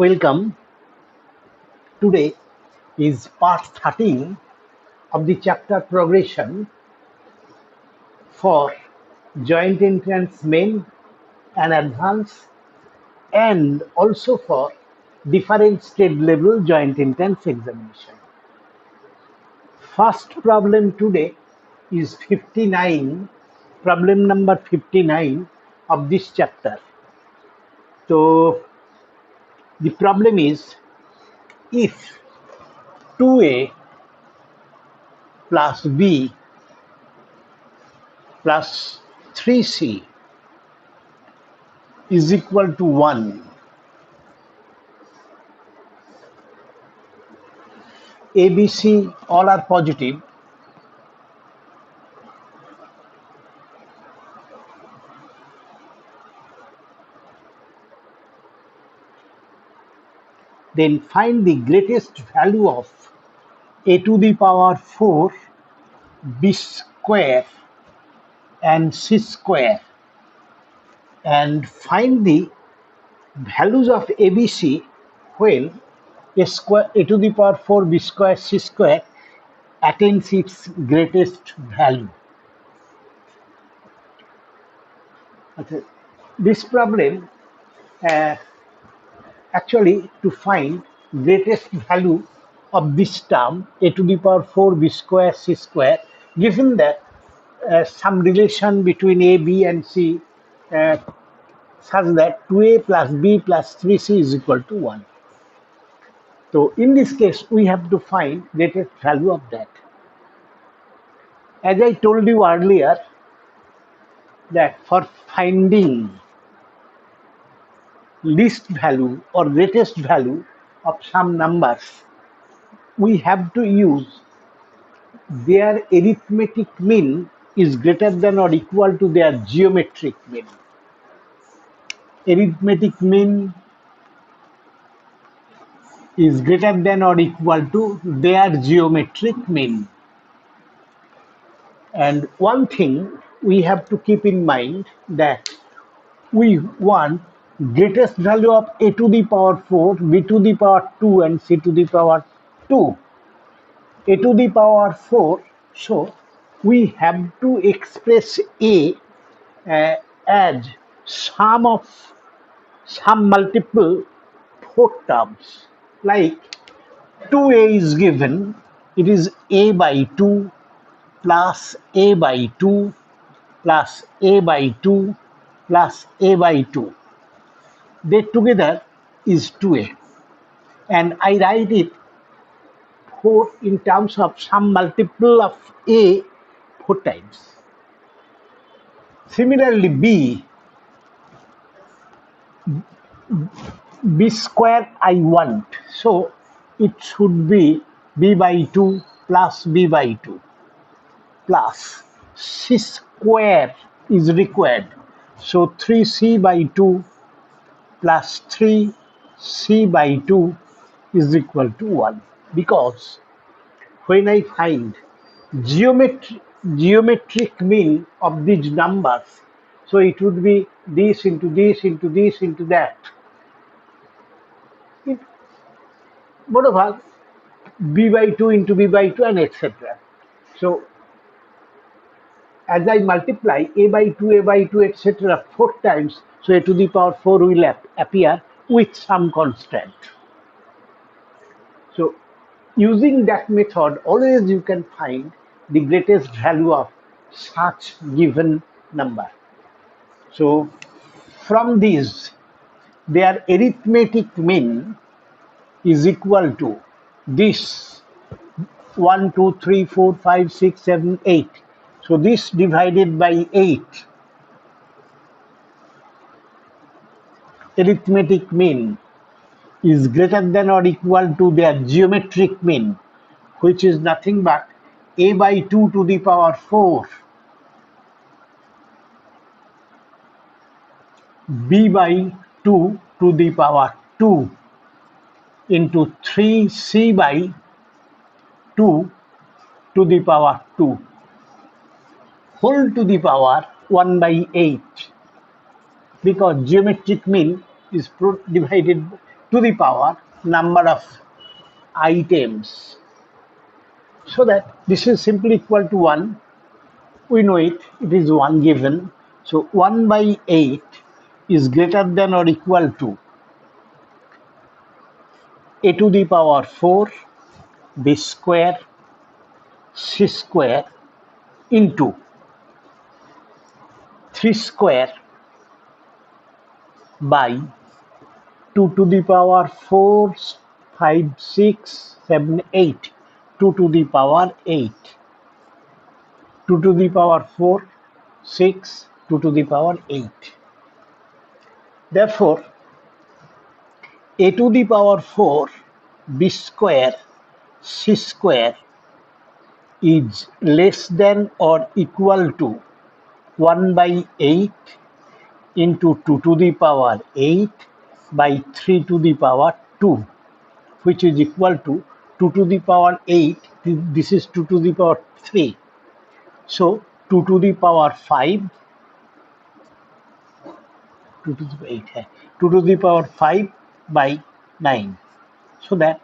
Welcome. Today is part 13 of the chapter progression for joint entrance main and advance, and also for different state level joint entrance examination. First problem today is 59, problem number 59 of this chapter. So the problem is, if 2a plus b plus 3c is equal to 1, A, B, C all are positive, then find the greatest value of a to the power 4 b square and c square, and find the values of ABC when a to the power 4 b square c square attains its greatest value. Okay. This problem actually to find greatest value of this term a to the power 4 b square c square, given that some relation between a, b and c uh, such that 2a plus b plus 3c is equal to 1. So in this case we have to find greatest value of that. As I told you earlier, that for finding least value or greatest value of some numbers, we have to use their arithmetic mean is greater than or equal to their geometric mean. Arithmetic mean is greater than or equal to their geometric mean. And one thing we have to keep in mind, that we want greatest value of a to the power 4, b to the power 2 and c to the power 2. A to the power 4, so we have to express a as sum of some multiple 4 terms. Like 2a is given, it is a by 2 plus a by 2 plus a by 2 plus a by 2. They together is 2a, and I write it for in terms of some multiple of a 4 times. Similarly, b square I want, so it should be b by 2 plus b by 2 plus c square is required, so 3c by 2 plus 3c by 2 is equal to 1, because when I find geometric mean of these numbers, so it would be this into this into this into that. Moreover, b by 2 into b by 2 and etc. So as I multiply a by 2 etc. 4 times, so a to the power 4 will appear with some constant. So using that method, always you can find the greatest value of such given number. So from these, their arithmetic mean is equal to this 1, 2, 3, 4, 5, 6, 7, 8. So this divided by 8, arithmetic mean is greater than or equal to their geometric mean, which is nothing but a by 2 to the power 4 b by 2 to the power 2 into 3c by 2 to the power 2 whole to the power 1 by 8, because geometric mean is to the power number of items, so that this is simply equal to 1. We know it is 1 given. So 1 by 8 is greater than or equal to a to the power 4 b square c square into 3 square by 2 to the power 4, 5, 6, 7, 8. 2 to the power 8. 2 to the power 4, 6, 2 to the power 8. Therefore, a to the power 4 b square c square is less than or equal to 1 by 8 into 2 to the power 8 by 3 to the power 2, which is equal to 2 to the power 8. This is 2 to the power 3. So 2 to the power 5, 2 to the 8 है, 2 to the power 5 by 9. So that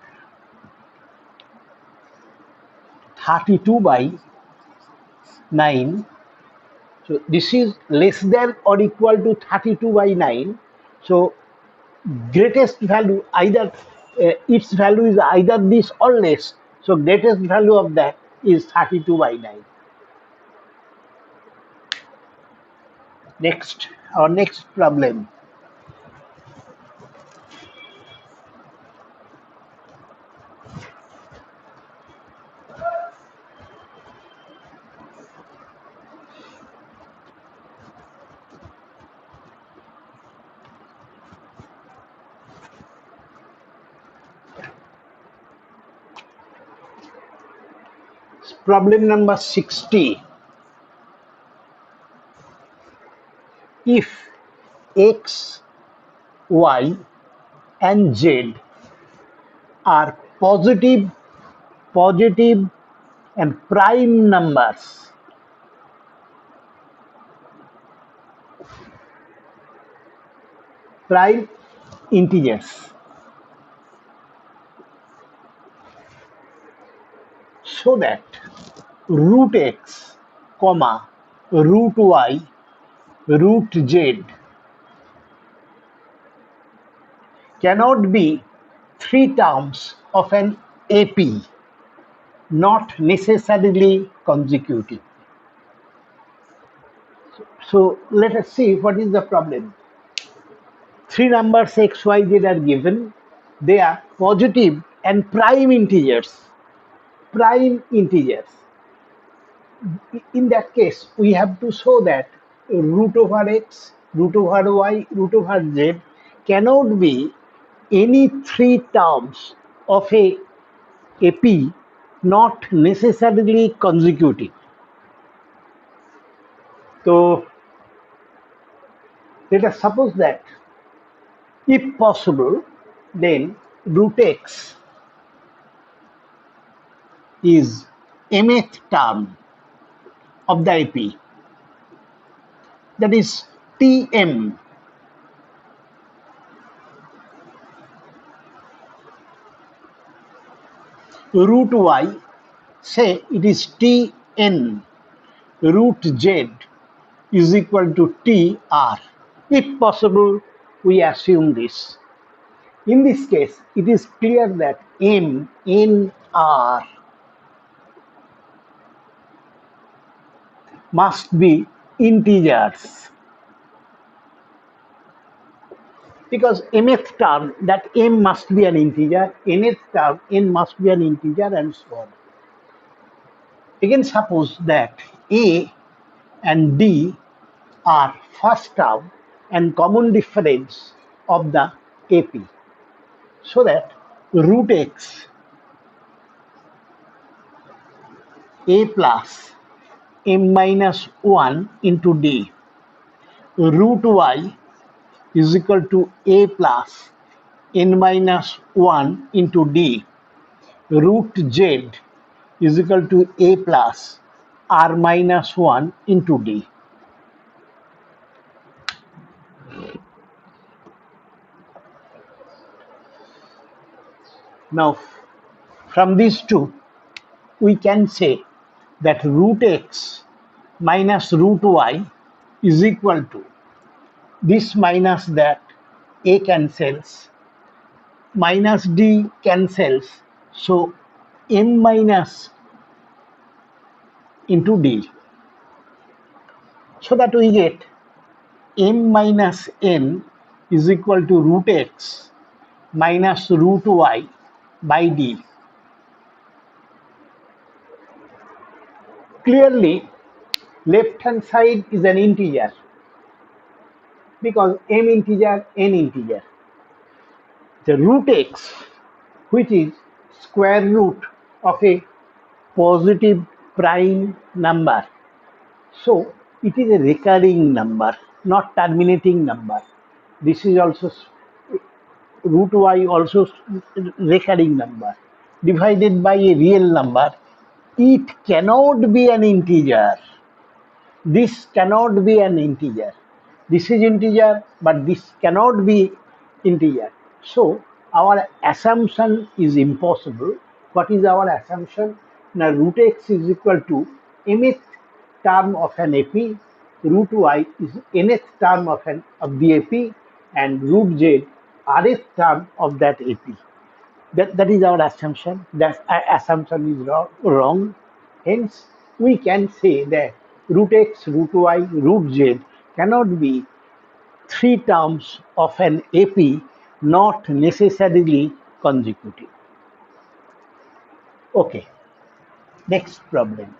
32 by 9. So this is less than or equal to 32 by 9. So greatest value, either its value is either this or less. So greatest value of that is 32 by 9. Next, our next problem. Problem number 60. If x, y, and z are positive, and prime numbers, prime integers, so that root x, comma, root y, root z cannot be three terms of an AP, not necessarily consecutive. So let us see what is the problem. Three numbers x, y, z are given. They are positive and prime integers. Prime integers. In that case, we have to show that root over x, root over y, root over z cannot be any three terms of a AP, not necessarily consecutive. So let us suppose that if possible, then root x is mth term of the AP, that is Tm. Root y, say it is Tn. Root z is equal to Tr. If possible, we assume this. In this case, it is clear that m, n, r must be integers, because mth term, that m must be an integer, nth term n must be an integer, and so on. Again, suppose that a and d are first term and common difference of the AP, so that root x a plus m minus 1 into d, root y is equal to a plus n minus 1 into d, root z is equal to a plus r minus 1 into d. Now, from these two, we can say that root x minus root y is equal to this minus that, a cancels, minus d cancels, so m minus into d, so that we get m minus n is equal to root x minus root y by d. Clearly, left hand side is an integer because m integer, n integer. The root x, which is square root of a positive prime number, so it is a recurring number, not terminating number. This is also root y, also recurring number, divided by a real number. It cannot be an integer. This cannot be an integer. This is integer, but this cannot be integer. So our assumption is impossible. What is our assumption? Now root x is equal to mth term of an AP, root y is nth term of the AP, and root z rth term of that AP. That is our assumption. That assumption is wrong. Hence, we can say that root x, root y, root z cannot be three terms of an AP, not necessarily consecutive. Okay, next problem.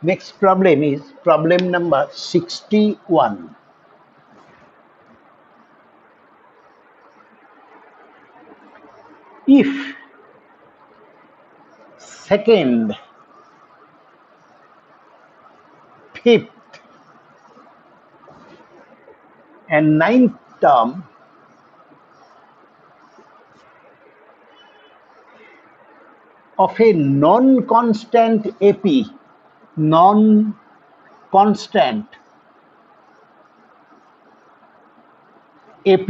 Next problem is problem number 61. If second, fifth, and ninth term of a non-constant AP, non-constant AP,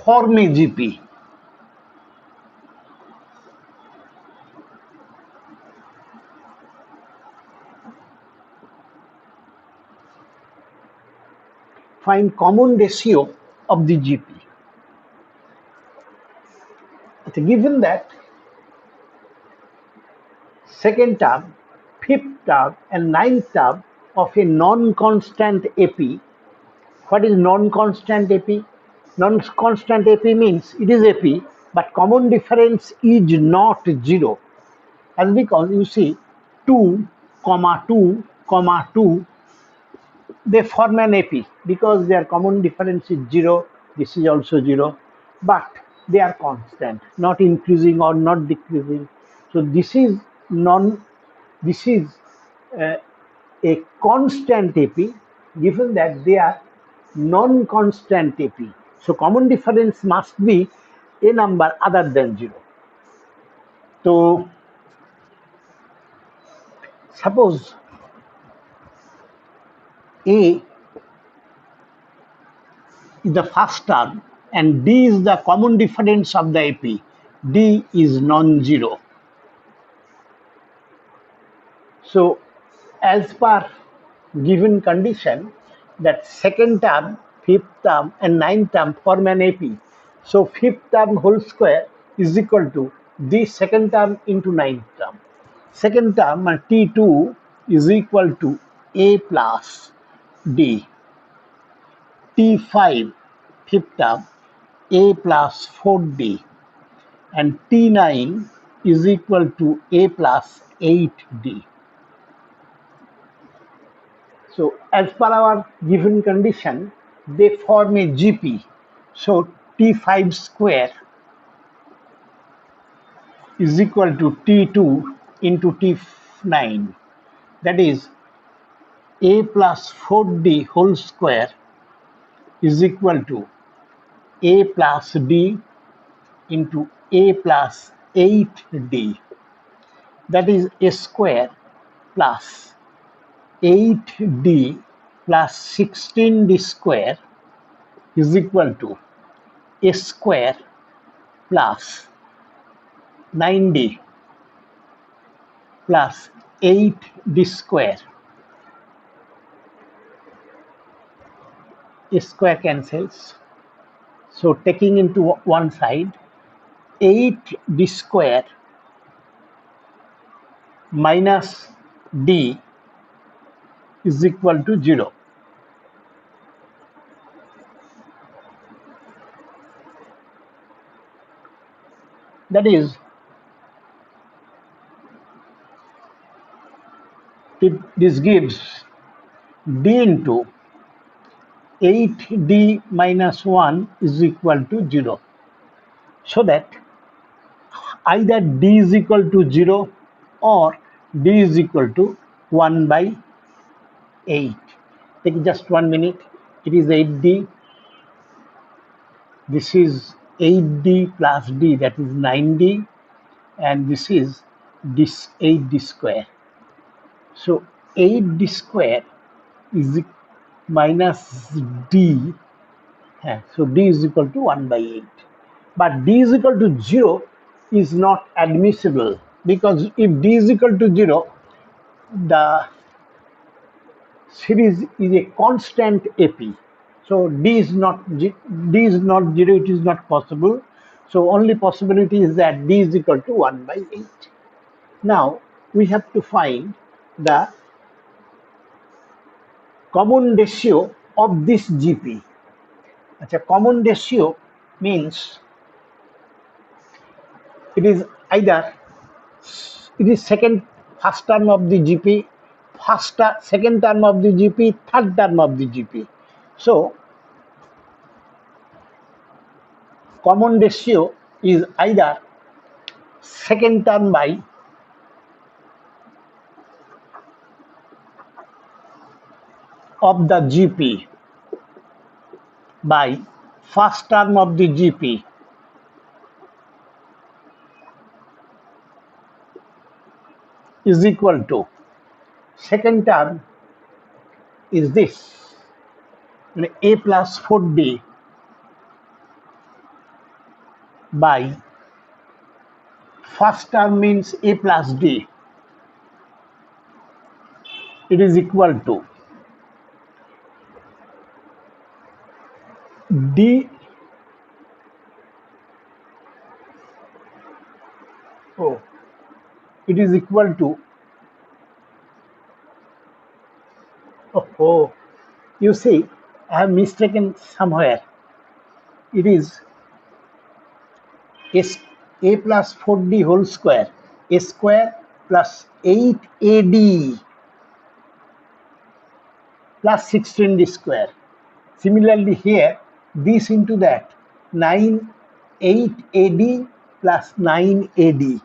form a GP. Find common ratio of the GP. Given that second term, fifth term, and ninth term of a non-constant AP. What is non-constant AP? Non-constant AP means it is AP, but common difference is not 0. And because you see 2, 2, 2, they form an AP because their common difference is 0. This is also 0, but they are constant, not increasing or not decreasing. So this is this is uh, a constant AP, given that they are non-constant AP. So common difference must be a number other than 0. So suppose A is the first term and D is the common difference of the AP. D is non-zero. So as per given condition, that second term, fifth term, and ninth term form an AP. So fifth term whole square is equal to this second term into ninth term. Second term T2 is equal to A plus D. T5 fifth term A plus 4D, and T9 is equal to A plus 8D. So as per our given condition, they form a GP. So T5 square is equal to T2 into T9. That is A plus 4D whole square is equal to A plus D into A plus 8D. That is A square plus 8D plus 16D square is equal to A square plus 9D plus 8D square. A square cancels. So taking into one side, 8D square minus D is equal to 0. That is, this gives D into 8D minus 1 is equal to 0. So that either D is equal to 0 or D is equal to 1 by 8. Take just 1 minute. It is 8D. This is 8D plus D, that is 9D. And this is this 8D square. So 8D square is minus D. So D is equal to 1 by 8. But D is equal to 0 is not admissible, because if D is equal to 0, the series is a constant AP. So D is not 0, it is not possible. So only possibility is that D is equal to 1 by 8. Now we have to find the common ratio of this GP. Common ratio means it is either first term of the GP, second term of the GP, third term of the GP. So common ratio is either second term by of the GP by first term of the GP is equal to second term is this, A plus 4D by first term means A plus D. It is equal to D. Oh, it is equal to, oh, you see, I have mistaken somewhere. It is A plus 4D whole square, A square plus 8AD plus 16D square. Similarly here, this into that, 8AD plus 9AD.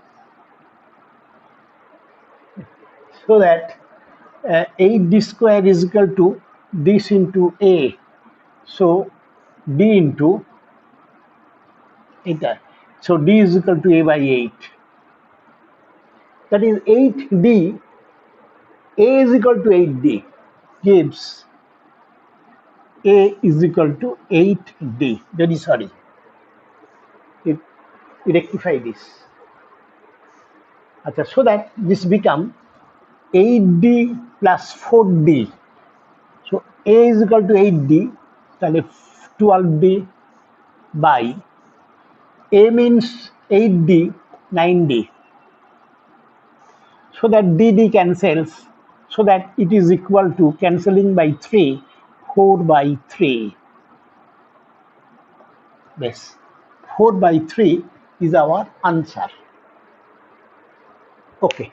So that 8D square is equal to this into A. So D into 8. So D is equal to A by 8. That is 8D. A is equal to 8D gives A is equal to 8D. Very sorry. It rectify this. So that this become 8D plus 4D. So A is equal to 8D, 12D by A means 8D, 9D. So that DD cancels, so that it is equal to, cancelling by 3, 4 by 3. Yes, 4 by 3 is our answer. Okay.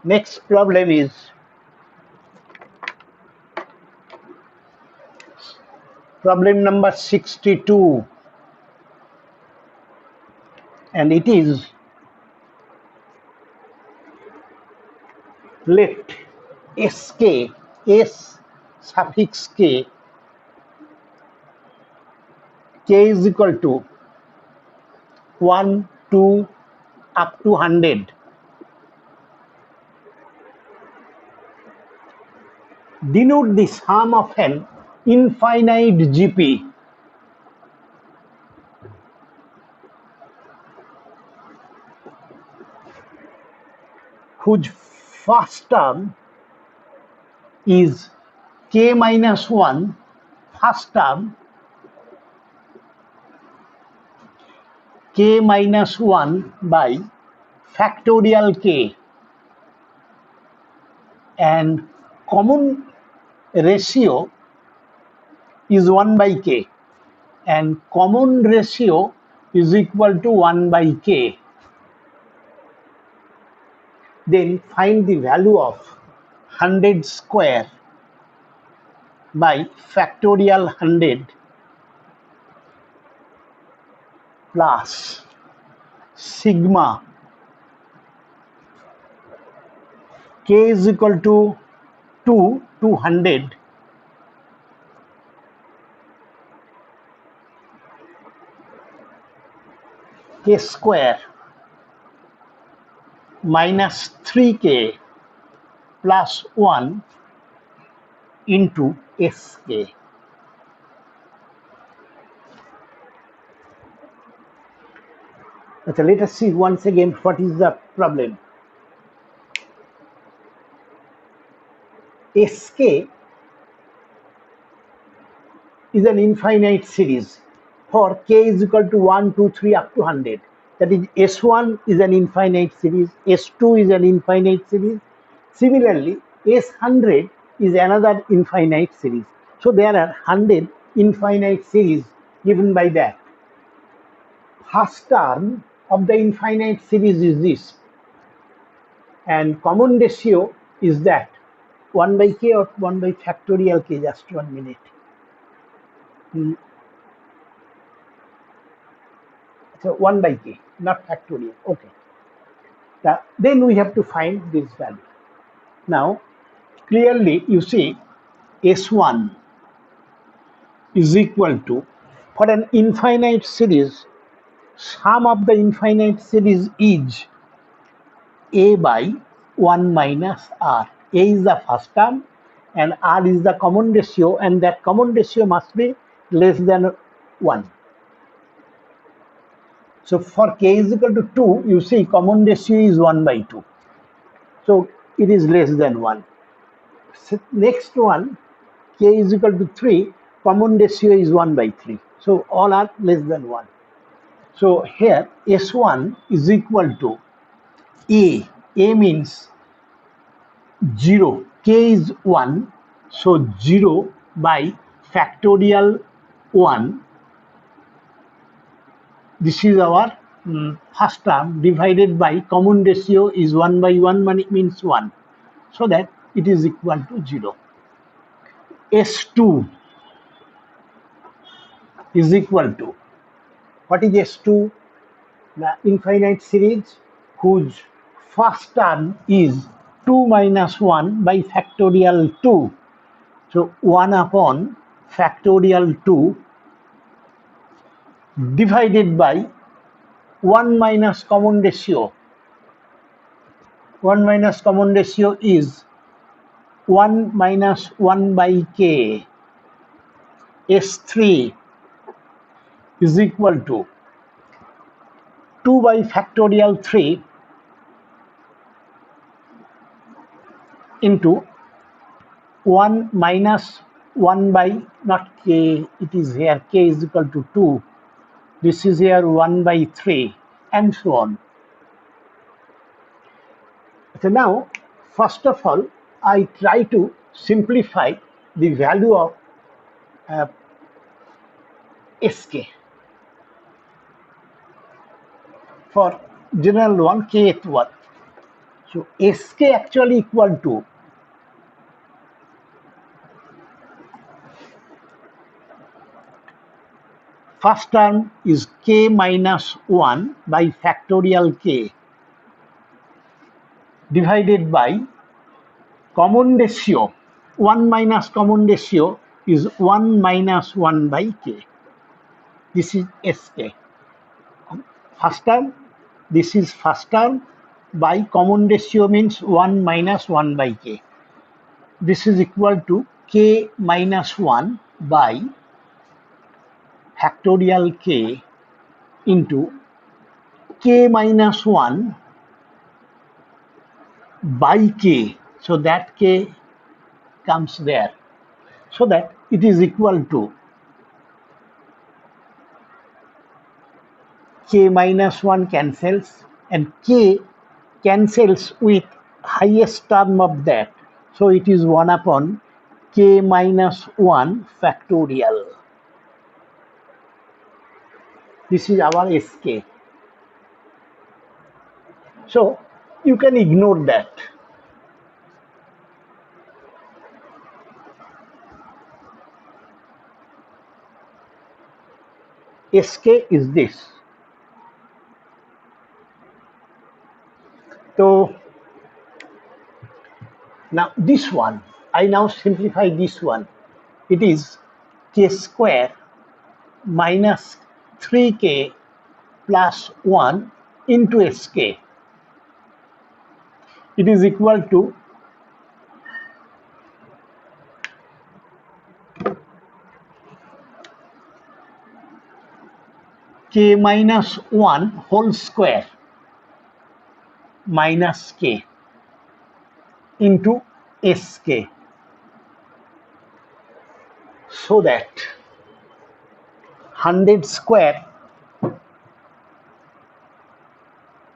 Next problem is problem number 62, and it is, let sk, s suffix k is equal to 1, 2 up to 100. Denote the sum of an infinite GP whose first term is k minus 1, first term k minus 1 by factorial k, and common ratio is 1 by k, and common ratio is equal to 1 by k. Then find the value of 100 square by factorial 100 plus sigma k is equal to 2 to 100 k square minus 3k plus 1 into sk. Okay, let us see once again what is the problem. Sk is an infinite series for k is equal to 1, 2, 3 up to 100. That is, S1 is an infinite series, S2 is an infinite series. Similarly, S100 is another infinite series. So there are 100 infinite series given by that. First term of the infinite series is this, and common ratio is that 1 by k or 1 by factorial k. Just 1 minute. So 1 by k, not factorial. Okay. Then we have to find this value. Now, clearly you see S1 is equal to, for an infinite series, sum of the infinite series is a by 1 minus r. A is the first term and r is the common ratio, and that common ratio must be less than 1. So for k is equal to 2, you see common ratio is 1 by 2. So it is less than 1. So next one, k is equal to 3, common ratio is 1 by 3. So all are less than 1. So here S1 is equal to A. A means 0. K is 1. So 0 by factorial 1. This is our first term, divided by common ratio is 1 by 1 means 1. So that it is equal to 0. S2 is equal to, what is S2? The infinite series whose first term is 2 minus 1 by factorial 2. So 1 upon factorial 2 divided by 1 minus common ratio. 1 minus common ratio is 1 minus 1 by k. S3 is equal to 2 by factorial 3 into 1 minus 1 by, not k, it is here k is equal to 2. This is here 1 by 3 and so on. So now, first of all, I try to simplify the value of Sk for general one, kth one. So Sk actually equal to first term is k minus 1 by factorial k divided by common ratio. 1 minus common ratio is 1 minus 1 by k. This is Sk. First term, this is first term by common ratio means 1 minus 1 by k. This is equal to k minus 1 by factorial k into k minus 1 by k. So that k comes there. So that it is equal to k minus 1 cancels and k cancels with highest term of that. So it is 1 upon k minus 1 factorial. This is our Sk. So you can ignore that. Sk is this. So now this one, I now simplify this one. It is k square minus 3k plus 1 into Sk. It is equal to k minus 1 whole square minus k into Sk. So that 100 square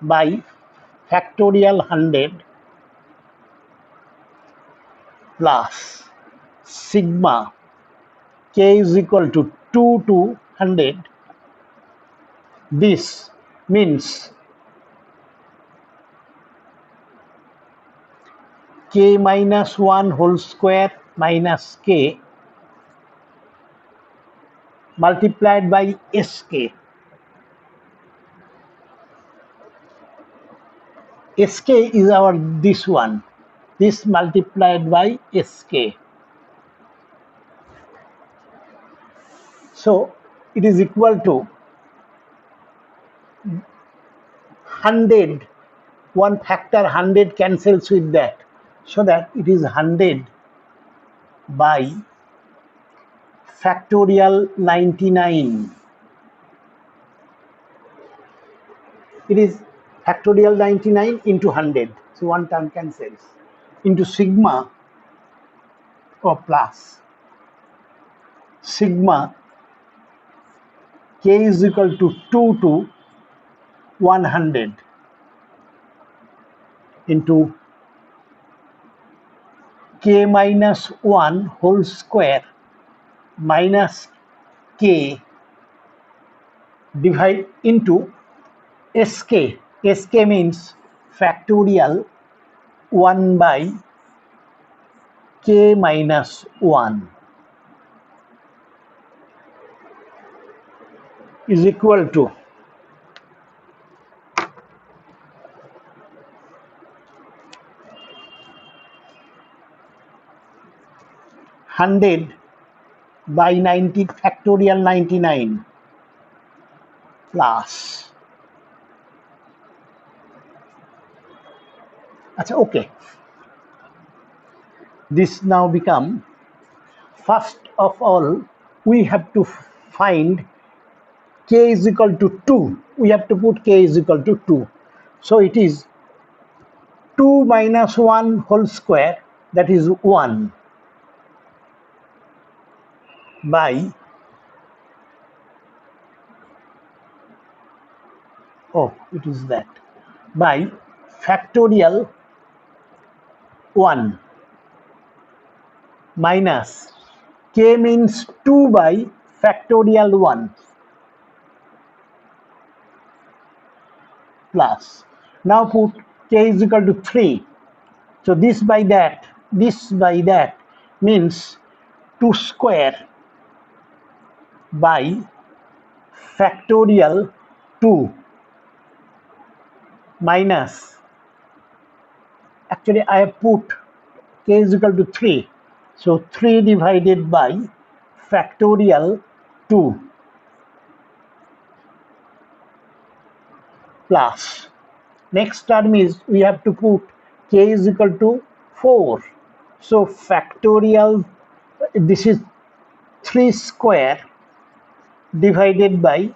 by factorial 100 plus sigma k is equal to 2 to 100. This means k minus 1 whole square minus k multiplied by Sk. Sk is our this one. This multiplied by Sk. So it is equal to 100. One factor 100 cancels with that. So that it is 100 by factorial 99. It is factorial 99 into 100. So one term cancels. Into sigma or plus sigma k is equal to 2 to 100 into k minus 1 whole square minus k divide into Sk. Sk means factorial 1 by k minus 1 is equal to 100 by 90 factorial 99 plus. Okay. This now become, first of all, we have to find k is equal to 2. We have to put k is equal to 2. So it is 2 minus 1 whole square, that is 1, by it is that by factorial 1 minus k means 2 by factorial 1 plus. Now put k k is equal to 3. So this by that means 2 square by factorial 2 minus, actually I have put k is equal to 3. So 3 divided by factorial 2 plus. Next term is we have to put k is equal to 4. So factorial, this is 3 square divided by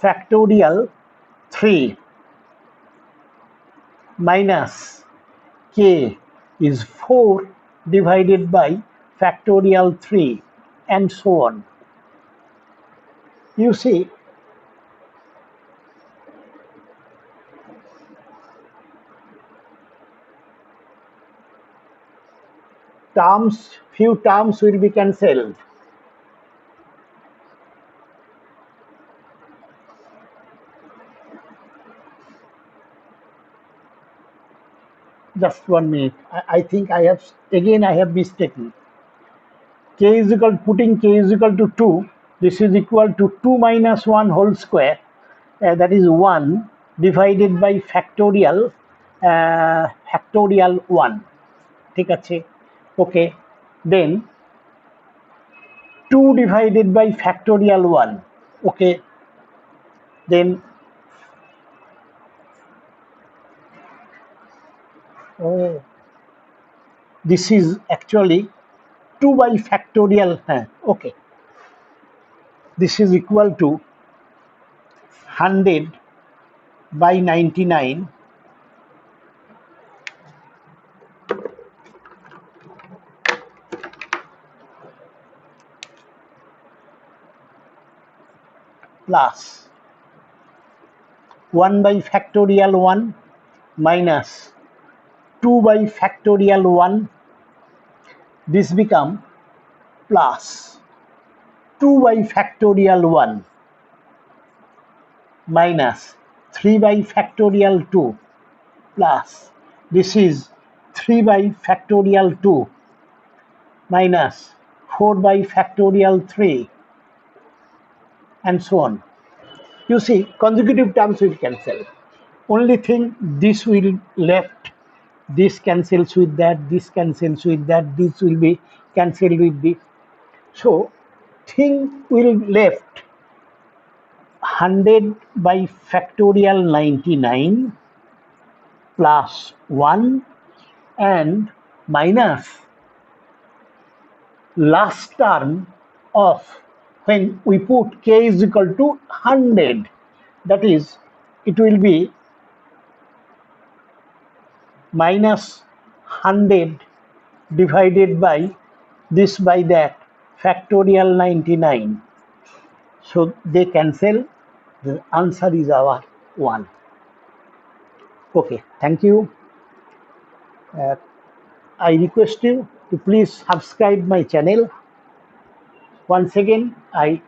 factorial 3 minus k is 4 divided by factorial 3 and so on. You see, few terms will be cancelled. Just 1 minute. I think I have mistaken. K is equal, putting k is equal to 2. This is equal to 2 minus 1 whole square. That is 1 divided by factorial 1. ঠিক আছে? Okay. Then 2 divided by factorial 1. Okay. Then this is actually 2 by factorial. Okay. This is equal to 100 by 99 plus 1 by factorial 1 minus 2 by factorial 1. This become plus 2 by factorial 1 minus 3 by factorial 2 plus this is 3 by factorial 2 minus 4 by factorial 3 and so on. You see, consecutive terms will cancel. Only thing, this will left, this cancels with that, this cancels with that, this will be cancelled with this. So thing will left 100 by factorial 99 plus 1 and minus last term of when we put k is equal to 100, that is it will be minus 100 divided by this by that factorial 99. So they cancel. The answer is our 1. Okay, thank you. I request you to please subscribe my channel. Once again, I